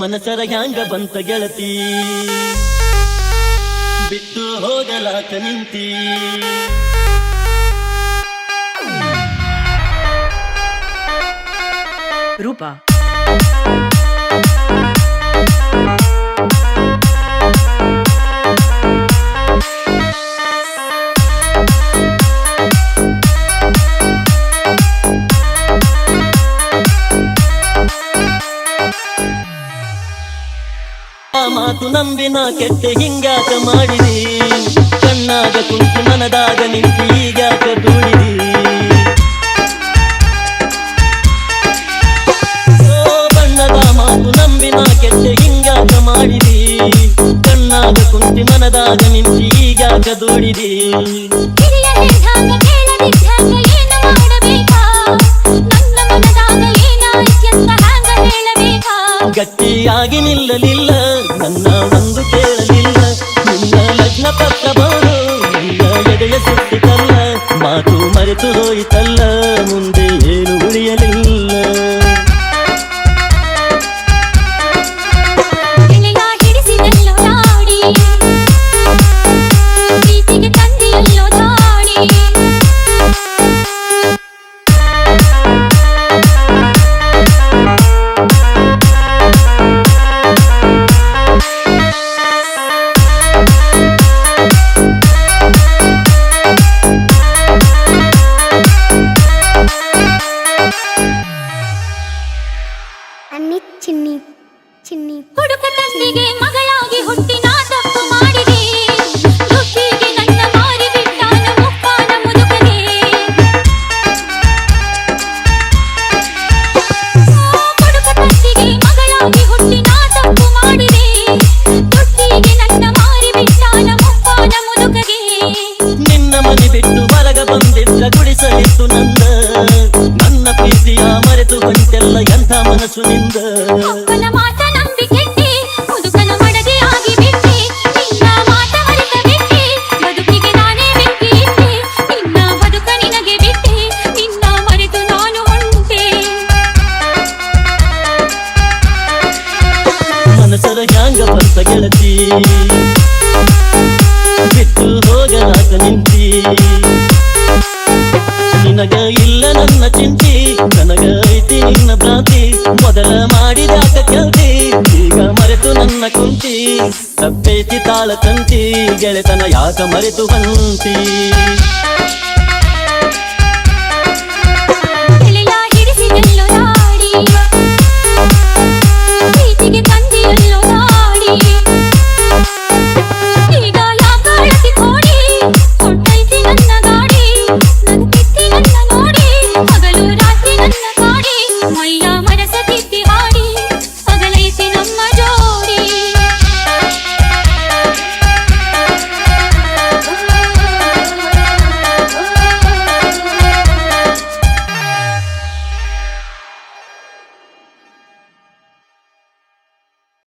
ಮನಸರ ಹ್ಯಾಂಗ ಬಂತ ಗೆಳತಿ ಬಿಟ್ಟು ಹೋಗಲಾಕ ನಿಂತಿ ರೂಪ ಮಾತು ನಂಬಿನ ಕೆಟ್ಟ ಹಿಂಗಾಕ ಮಾಡಿದಿ ಕಣ್ಣಾಗ ಕುಂತು ಮನದಾಗ ನಿಂತು ಈಗಾಕ ದೂಡಿದಿ ಬಣ್ಣದ ಮಾತು ನಂಬಿನ ಕೆಟ್ಟ ಹಿಂಗಾಕ ಮಾಡಿದಿ ಕಣ್ಣಾಗ ಕುಂತು ಮನದಾಗ ನಿಂತು ಈಗಾಕ ದೂಡಿದಿ ಗಟ್ಟಿಯಾಗಿ ನಿಲ್ಲಲಿಲ್ಲ ನನ್ನ ಒಂದು ಕೇಳಲಿಲ್ಲ ನಿನ್ನ ಲಗ್ನ ಪತ್ರ ಬಾರು ನಿನ್ನ ಎದೆಯ ಸುತ್ತಿತಲ್ಲ ಮಾತು ಮರೆತು ಹೋಯಿತಲ್ಲ ಮುಂದೆ ಏನು ಉಳಿಯಲಿಲ್ಲ ಚಿನ್ನಿ ಚಿನ್ನಿ ಹುಡುಕ ತಂದೆಗೆ ಮಗಳಾಗಿ ಹುಟ್ಟಿ ನಾ ತಪ್ಪು ಮಾಡಿದೆ ದುಃಖಿಗೆ ನನ್ನ ಮಾರಿ ಬಿಟ್ಟಾನ ಮುಪ್ಪಾನ ಮುದುಕಗೆ ಹುಡುಕ ತಂದೆಗೆ ಮಗಳಾಗಿ ಹುಟ್ಟಿ ನಾ ತಪ್ಪು ಮಾಡಿದೆ ದುಃಖಿಗೆ ನನ್ನ ಮಾರಿ ಬಿಟ್ಟಾನ ಮುಪ್ಪಾನ ಮುದುಕಗೆ ನಿನ್ನ ಮನೆ ಬಿಟ್ಟು ಹೊರಗ ಬಂದಿದ್ದ ಗುಡಿಸಲಿತ್ತು ನನ್ನ ಪ್ರೀತಿಯ ಮರೆತು ಬಂತೆಲ್ಲ ಎಂಥ ಮನಸ್ಸು ನಿಂದ ಅಪ್ಪನ ಮಾತ ನಂಬಿ ಕೆಟ್ಟಿ ಮುದುಕನ ಮಡದಿ ಆಗಿ ಬಿಟ್ಟಿ ನಿನ್ನ ಮಾತ ಮರೆತ ಬಿಟ್ಟಿ ಬದುಕಿಗೆ ನಾನೇ ಬೆಂಕಿ ಇಟ್ಟೆ ನಿನ್ನ ಬದುಕ ನಿನಗೆ ಬಿಟ್ಟೆ ನಿನ್ನ ಮರೆತು ನಾನು ಹೊಂಟೆ ಮನಸರ ಹ್ಯಾಂಗ ಬಂತ ಗೆಳತಿ ಬಿಟ್ಟು ಹೋಗಲಾಕ ನಿಂತಿ ನಿನಗ ಇಲ್ಲ ನನ್ನ ಚಿಂತಿ ನನಗ ಐತಿ ನಿನ್ನ ಭ್ರಾಂತಿ ಮೊದಲ ಮಾಡಿದಾಕ ಕೆಲ್ತಿ ಈಗ ಮರೆತು ನನ್ನ ಕುಂತಿ ತಪ್ಪೈತಿ ತಾಳ ತಂತಿ ಗೆಳೆತನ ಯಾಕ ಮರೆತು ಬಂತಿ